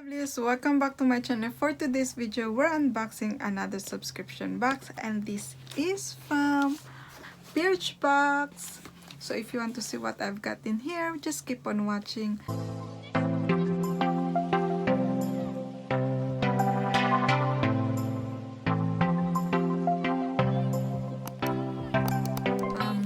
Lovelies, welcome back to my channel. For today's video, we're unboxing another subscription box, and this is from Birchbox. So if you want to see what I've got in here, just keep on watching.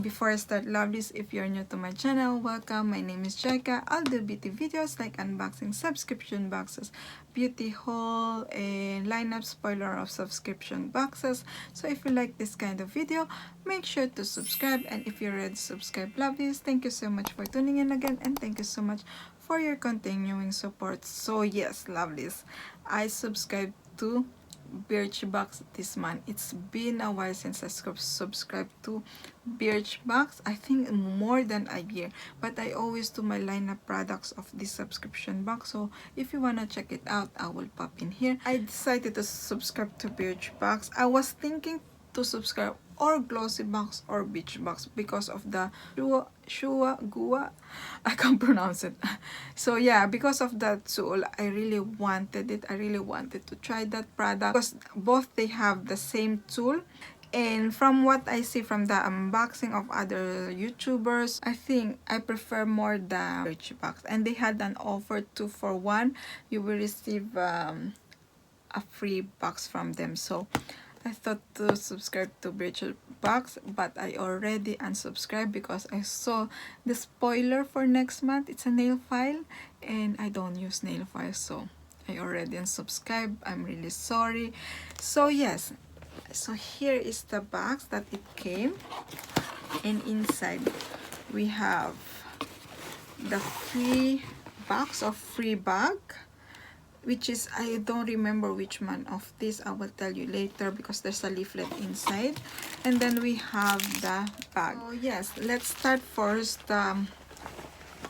Before I start, lovelies, if you're new to my channel, welcome. My name is Jayca. I'll do beauty videos like unboxing subscription boxes, beauty haul, and lineup spoiler of subscription boxes. So if you like this kind of video, make sure to subscribe. And if you're already subscribed, lovelies, thank you so much for tuning in again, and thank you so much for your continuing support. So yes, lovelies, I subscribed to Birchbox this month. It's been a while since I subscribed to Birchbox. I think more than a year, but I always do my lineup products of this subscription box. So if you wanna check it out, I will pop in here. I decided to subscribe to Birchbox. I was thinking to subscribe or Glossy Box or Birchbox because of the Gua. I can't pronounce it. So yeah, because of that tool, I really wanted it. I really wanted to try that product because both they have the same tool. And from what I see from the unboxing of other YouTubers, I think I prefer more the Birchbox. And they had an offer 2 for 1. You will receive a free box from them. So I thought to subscribe to Birchbox, but I already unsubscribed because I saw the spoiler for next month. It's a nail file, and I don't use nail files, so I already unsubscribed. I'm really sorry. So yes, so here is the box that it came, and inside we have the free box of free bag, which is, I don't remember which one of this. I will tell you later because there's a leaflet inside. And then we have the bag. So yes, let's start first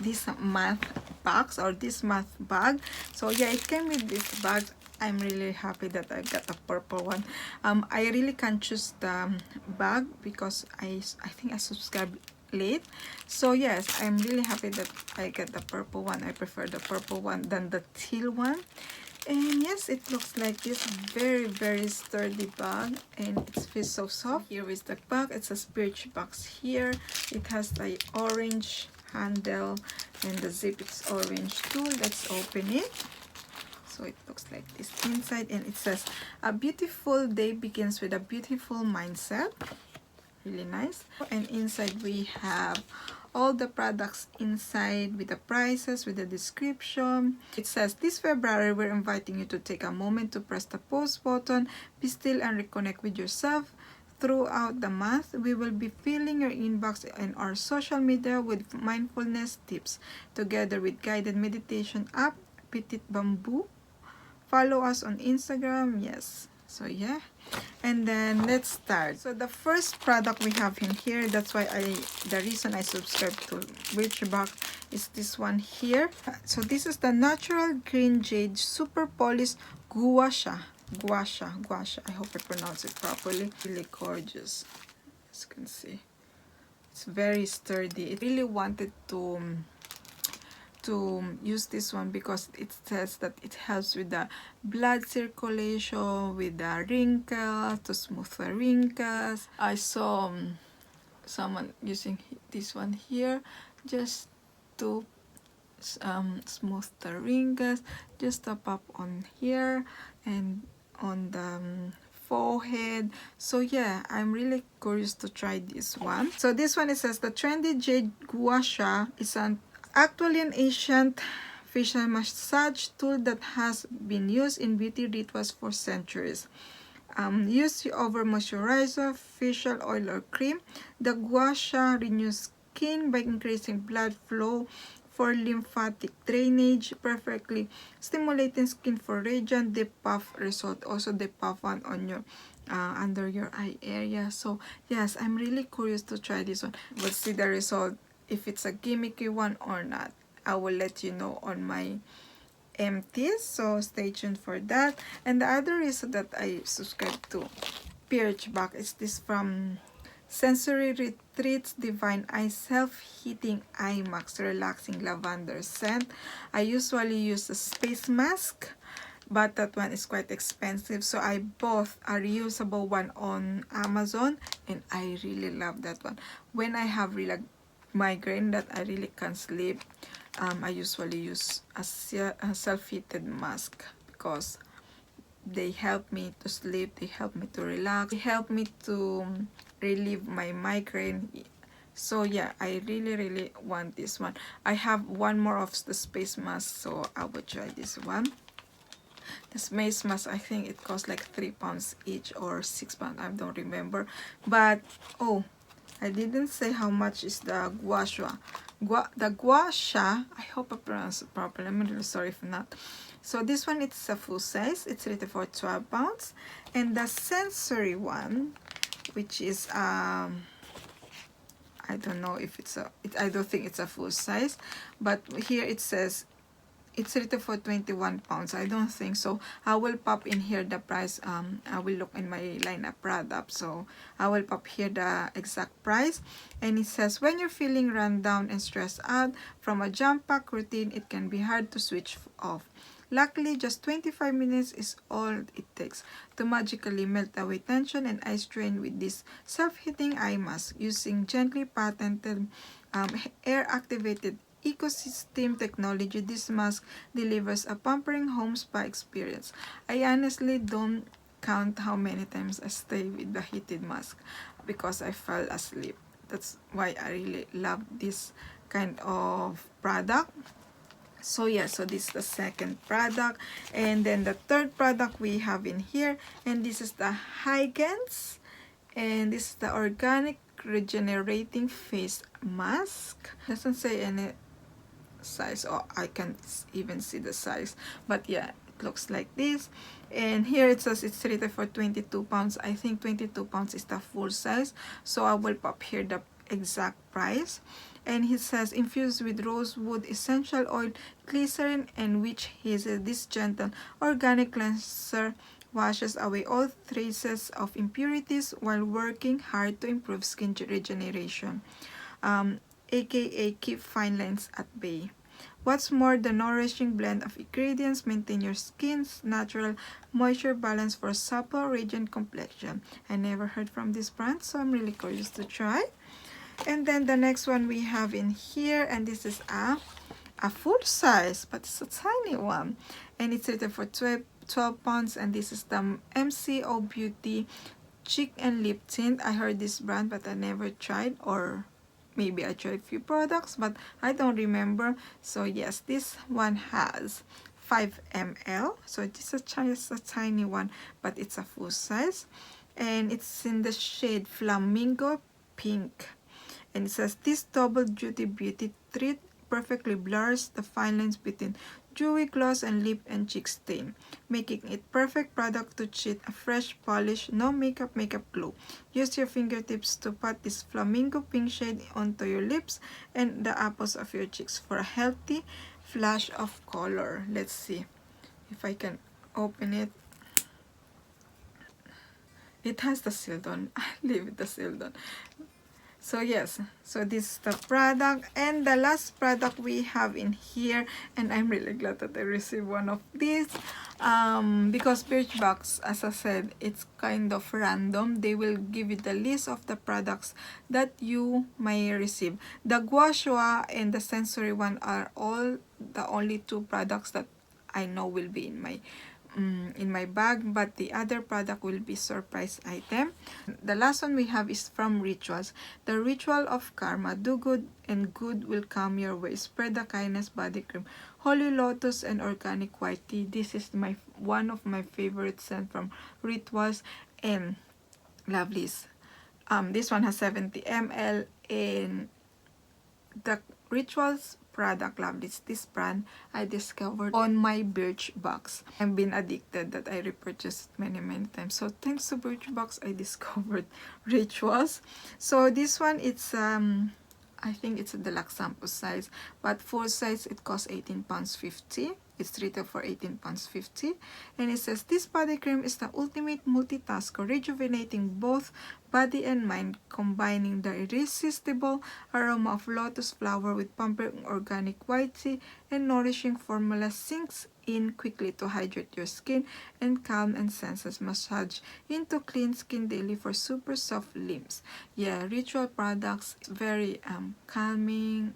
this math box or this math bag. So yeah, it came with this bag. I'm really happy that I got a purple one. I really can't choose the bag because I think I subscribed late. So yes, I'm really happy that I get the purple one. I prefer the purple one than the teal one. And yes, it looks like this very sturdy bag, and it feels so soft. Here is the bag. It says Birchbox here. It has the orange handle, and the zip is orange too. Let's open it. So it looks like this inside, and it says, a beautiful day begins with a beautiful mindset. Really nice. And inside we have all the products inside with the prices, with the description. It says, this February we're inviting you to take a moment to press the pause button, be still and reconnect with yourself. Throughout the month, we will be filling your inbox and our social media with mindfulness tips, together with guided meditation app, Petit Bamboo. Follow us on Instagram. Yes. So yeah, and then let's start. So the first product we have in here, that's why the reason I subscribed to Birchbox is this one here. So this is the natural green jade super polished gua sha. I hope I pronounce it properly. Really gorgeous, as you can see. It's very sturdy. I really wanted to use this one because it says that it helps with the blood circulation, with the wrinkles, to smooth the wrinkles. I saw someone using this one here just to smooth the wrinkles, just to pop on here and on the forehead. So yeah, I'm really curious to try this one. So this one, it says the trendy jade gua sha is actually an ancient facial massage tool that has been used in beauty rituals for centuries. Used over moisturizer, facial oil, or cream, the gua sha renews skin by increasing blood flow for lymphatic drainage, perfectly stimulating skin for radiant deep puff result. Also the puff one on your under your eye area. So yes, I'm really curious to try this one. We'll see the result, if it's a gimmicky one or not. I will let you know on my empties, so stay tuned for that. And the other reason that I subscribe to Birchbox is this from Sensory Retreats Divine Eye Self-Heating Eye Mask Relaxing Lavender Scent. I usually use the Space Mask, but that one is quite expensive, so I bought a reusable one on Amazon, and I really love that one. When I have really migraine that I really can't sleep, I usually use a self-heated mask because they help me to sleep, they help me to relax, they help me to relieve my migraine. So yeah, I really want this one. I have one more of the space mask, so I will try this one. The space mask, I think it costs like £3 each or £6, I don't remember. But oh, I didn't say how much is the gua sha. The gua sha, I hope I pronounced it properly. I'm really sorry if not. So this one, it's a full size. It's rated for £12. And the sensory one, which is I don't know if it's I don't think it's a full size, but here it says it's rated for £21. I don't think so. I will pop in here the price. I will look in my lineup product, so I will pop here the exact price. And it says, when you're feeling run down and stressed out from a jam-packed routine, it can be hard to switch off. Luckily, just 25 minutes is all it takes to magically melt away tension and eye strain with this self-heating eye mask using gently patented air-activated ecosystem technology. This mask delivers a pampering home spa experience. I honestly don't count how many times I stay with the heated mask because I fell asleep. That's why I really love this kind of product. So yeah, so this is the second product, and then the third product we have in here, and this is the Huygens, and this is the organic regenerating face mask. Doesn't say any size, or I can't even see the size, but yeah, it looks like this. And here it says it's rated for £22. I think £22 is the full size, so I will pop here the exact price. And it says infused with rosewood essential oil, glycerin, and witch hazel. This gentle organic cleanser washes away all traces of impurities while working hard to improve skin regeneration, aka keep fine lines at bay. What's more, the nourishing blend of ingredients maintain your skin's natural moisture balance for supple, radiant complexion. I never heard from this brand, so I'm really curious to try. And then the next one we have in here, and this is a full size, but it's a tiny one, and it's rated for £12. And this is the MCO Beauty Cheek and Lip Tint. I heard this brand, but I never tried, or maybe I tried a few products, but I don't remember. So yes, this one has 5 ml, so this is just a tiny one, but it's a full size, and it's in the shade Flamingo Pink. And it says, this double duty beauty treat perfectly blurs the fine lines between dewy gloss and lip and cheek stain, making it perfect product to cheat a fresh polish, no makeup glow. Use your fingertips to pat this flamingo pink shade onto your lips and the apples of your cheeks for a healthy flash of color. Let's see if I can open it. It has the sealed on. I leave it the sealed on. So yes, so this is the product, and the last product we have in here, and I'm really glad that I received one of these, because Birchbox, as I said, it's kind of random. They will give you the list of the products that you may receive. The gua sha and the sensory one are all the only 2 products that I know will be in my bag, but the other product will be surprise item. The last one we have is from Rituals, the Ritual of Karma. Do good and good will come your way. Spread the kindness body cream, holy lotus, and organic white tea. This is one of my favorite scent from Rituals, and lovelies. This one has 70 ml, and the Rituals product, lovelies, this brand I discovered on my Birchbox. I've been addicted that I repurchased many times. So thanks to Birchbox, I discovered Rituals. So this one, it's I think it's a deluxe sample size, but full size it costs £18.50. It's retail for £18.50. And it says, this body cream is the ultimate multitasker, rejuvenating both body and mind, combining the irresistible aroma of lotus flower with pampering organic white tea and nourishing formula sinks in quickly to hydrate your skin and calm and senses. Massage into clean skin daily for super soft limbs. Yeah, Ritual products, very calming,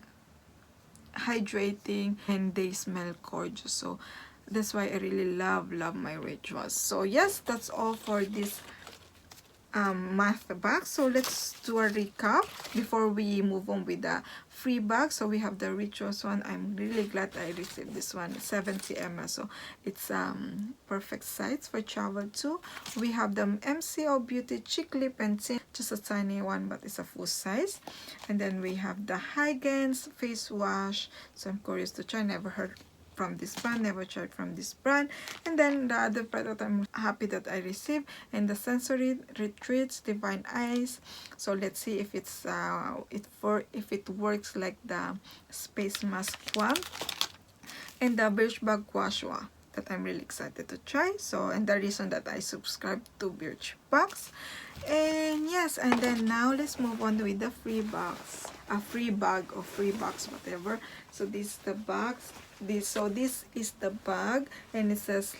hydrating, and they smell gorgeous. So that's why I really love my Rituals. So yes, that's all for this math box. So let's do a recap before we move on with the free bag. So we have the Rituals one. I'm really glad I received this one, 70 ml, so it's perfect size for travel too. We have the MCO Beauty Cheek Lip and Tint, just a tiny one, but it's a full size. And then we have the Hygens face wash. So I'm curious to try. Never heard from this brand, never tried from this brand. And then the other product I'm happy that I received, and the Sensory Retreats Divine Eyes. So let's see if it's if it works like the Space Mask one. And the Birchbox Guashua that I'm really excited to try. So, and the reason that I subscribed to Birchbox. And yes, and then now let's move on with the free box, a free bag or free box, whatever. So this is the box. This is the bag, and it says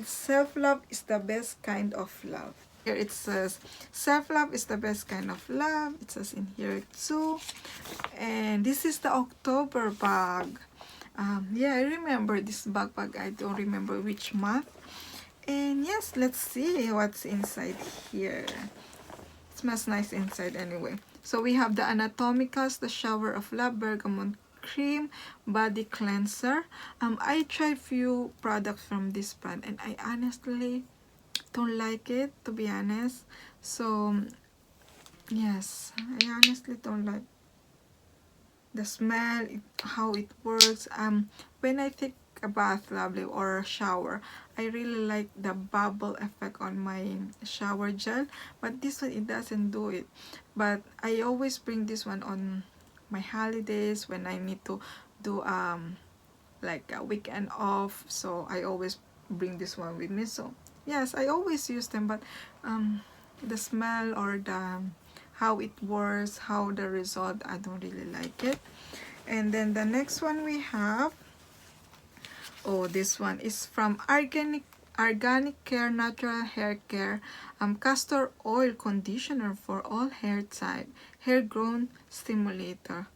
self-love is the best kind of love. Here it says self-love is the best kind of love. It says in here too. And this is the October bag. Yeah, I remember this backpack. I don't remember which month. And yes, let's see what's inside here. It smells nice inside anyway. So we have the Anatomicals, the Shower of Love Bergamot Cream Body Cleanser. I tried few products from this brand and I honestly don't like it, to be honest. So yes, I honestly don't like the smell, how it works. When I take a bath, lovely, or shower, I really like the bubble effect on my shower gel, but this one, it doesn't do it. But I always bring this one on my holidays when I need to do like a weekend off, so I always bring this one with me. So yes, I always use them, but the smell or the how it works, how the result, I don't really like it. And then the next one we have, oh, this one is from Organic Care Natural Hair Care Castor Oil Conditioner for all hair type, hair growth stimulator.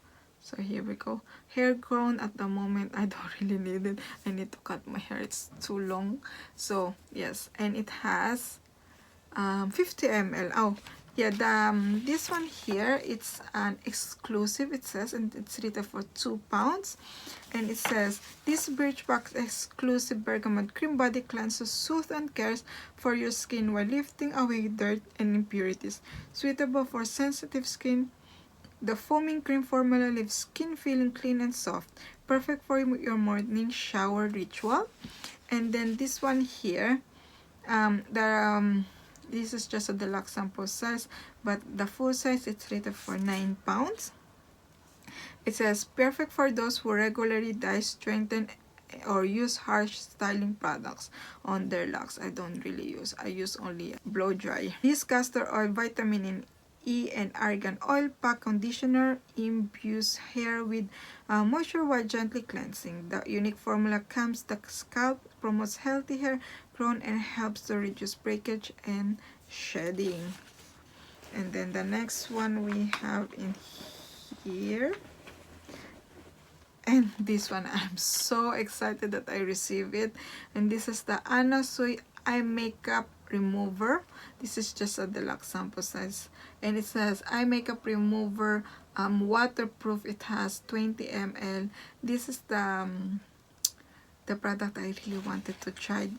So here we go. Hair grown at the moment, I don't really need it. I need to cut my hair, it's too long. So yes, and it has 50 ml. Oh yeah, this one here, it's an exclusive, it says, and it's retail for £2. And it says, this Birchbox exclusive bergamot cream body cleanser soothes and cares for your skin while lifting away dirt and impurities. Suitable for sensitive skin, the foaming cream formula leaves skin feeling clean and soft, perfect for your morning shower ritual. And then this one here, this is just a deluxe sample size, but the full size, it's rated for £9. It says, perfect for those who regularly dye, strengthen, or use harsh styling products on their locks. I don't really use. I use only blow dry. This castor oil, vitamin E and argan oil pack conditioner imbues hair with moisture while gently cleansing. The unique formula calms the scalp, promotes healthy hair growth, and helps to reduce breakage and shedding. And then the next one we have in here, and this one I'm so excited that I received it, and this is the Anna Sui Eye Makeup Remover. This is just a deluxe sample size, and it says eye makeup remover, waterproof. It has 20 ml. This is the product I really wanted to try,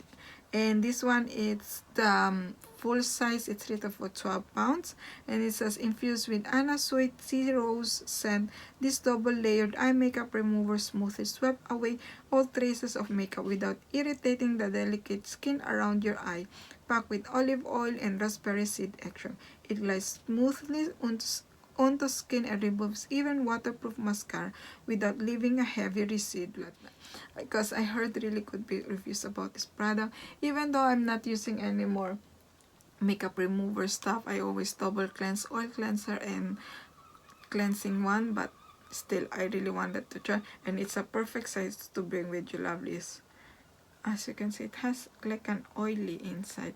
and this one, it's the full size. It's rated for £12, and it says infused with Anna Sui Tea Rose scent. This double layered eye makeup remover smoothly swept away all traces of makeup without irritating the delicate skin around your eye. Packed with olive oil and raspberry seed extract, it glides smoothly onto skin and removes even waterproof mascara without leaving a heavy residue. Because I heard really good reviews about this product. Even though I'm not using any more makeup remover stuff, I always double cleanse, oil cleanser and cleansing one, but still I really wanted to try, and it's a perfect size to bring with you, lovelies. As you can see, it has like an oily inside.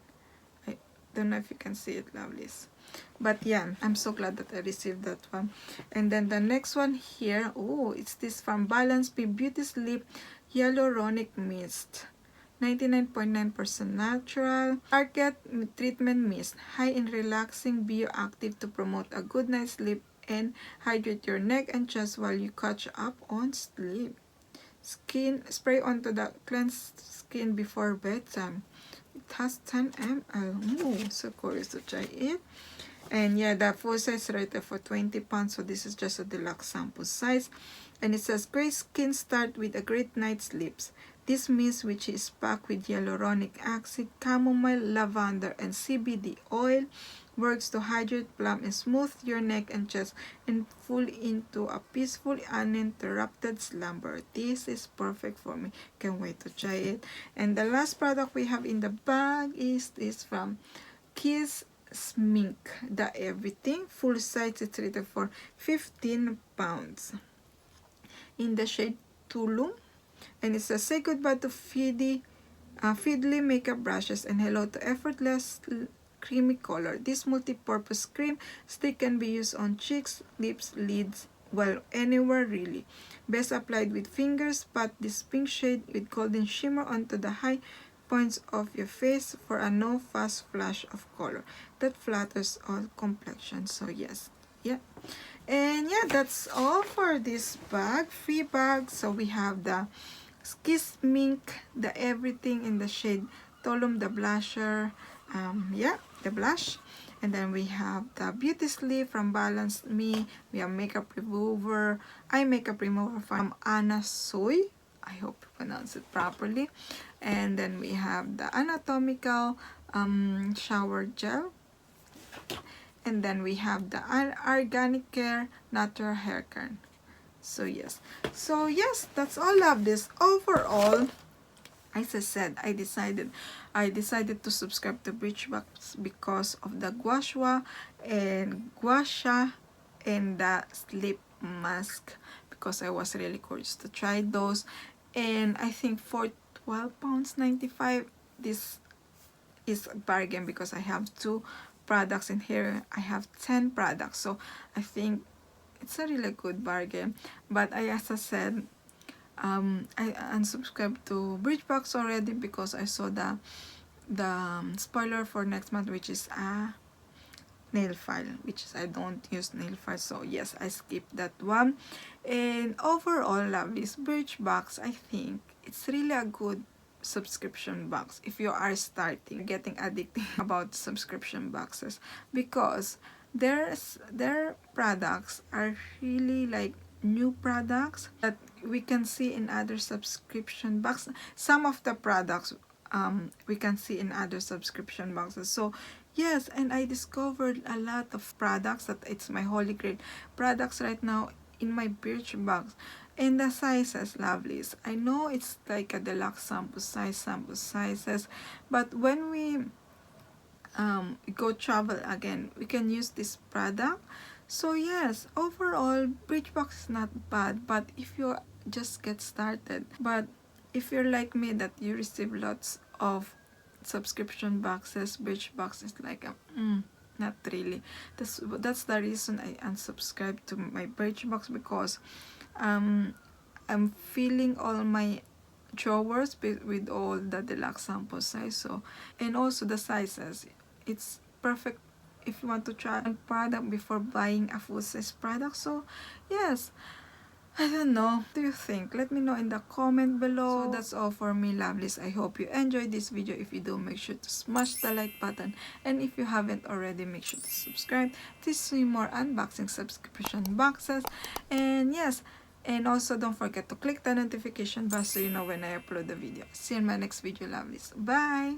I don't know if you can see it, lovelies, but yeah, I'm so glad that I received that one. And then the next one here, oh, it's this from Balance Be Beauty Sleep Hyaluronic Mist, 99.9% natural target treatment mist, high in relaxing bioactive to promote a good night's sleep and hydrate your neck and chest while you catch up on sleep. Skin spray onto the cleansed skin before bedtime. It has 10 ml. Oh, so curious to try it. And yeah, the full size right there for 20 pounds. So this is just a deluxe sample size. And it says, great skin start with a great night's sleeps. This mist, which is packed with hyaluronic acid, chamomile, lavender, and CBD oil, works to hydrate, plump, and smooth your neck and chest and fall into a peaceful, uninterrupted slumber. This is perfect for me. Can't wait to try it. And the last product we have in the bag is this from Kiss Smink, the Everything full size. It's rated for 15 pounds in the shade Tulum, and it says, say goodbye to fiddly makeup brushes and hello to effortless creamy color. This multi-purpose cream stick can be used on cheeks, lips, lids, well, anywhere really. Best applied with fingers. Pat this pink shade with golden shimmer onto the high points of your face for a no fast flash of color that flatters all complexions. So yes, yeah. And yeah, that's all for this bag, free bag. So we have the Kiss Mink, the Everything in the shade Tulum, the blusher, yeah, the blush. And then we have the Beauty Sleep from Balance Me. We have makeup remover, eye makeup remover from Anna Soy. I hope you pronounce it properly. And then we have the Anatomical shower gel. And then we have the Organic Care Natural Hair Care. So yes, that's all of this. Overall, as I said, I decided to subscribe to Birchbox because of the gua sha and the sleep mask, because I was really curious to try those. And I think for £12.95, this is a bargain because I have 2 products in here. I have 10 products, so I think it's a really good bargain. But as I said, I unsubscribed to Birchbox already because I saw the spoiler for next month, which is a nail file, which is I don't use nail file. So yes, I skipped that one. And overall, lovelies, Birchbox, I think it's really a good subscription box if you are getting addicted about subscription boxes, because their products are really like new products that we can see in other subscription boxes. Some of the products we can see in other subscription boxes. So yes, and I discovered a lot of products that it's my holy grail products right now in my Birchbox. And the sizes, lovelies, I know it's like a deluxe sample sizes, but when we go travel again, we can use this product. So yes, overall Birchbox is not bad, but if you just get started, but if you're like me that you receive lots of subscription boxes, Birchbox is like not really. That's the reason I unsubscribed to my Birchbox, because I'm filling all my drawers with all the deluxe sample size. So, and also the sizes, it's perfect if you want to try a product before buying a full size product. So yes, I don't know, what do you think? Let me know in the comment below. So that's all for me, lovelies. I hope you enjoyed this video. If you do, make sure to smash the like button, and if you haven't already, make sure to subscribe to see more unboxing subscription boxes. And yes, and also don't forget to click the notification bell so you know when I upload the video. See you in my next video, lovelies. Bye.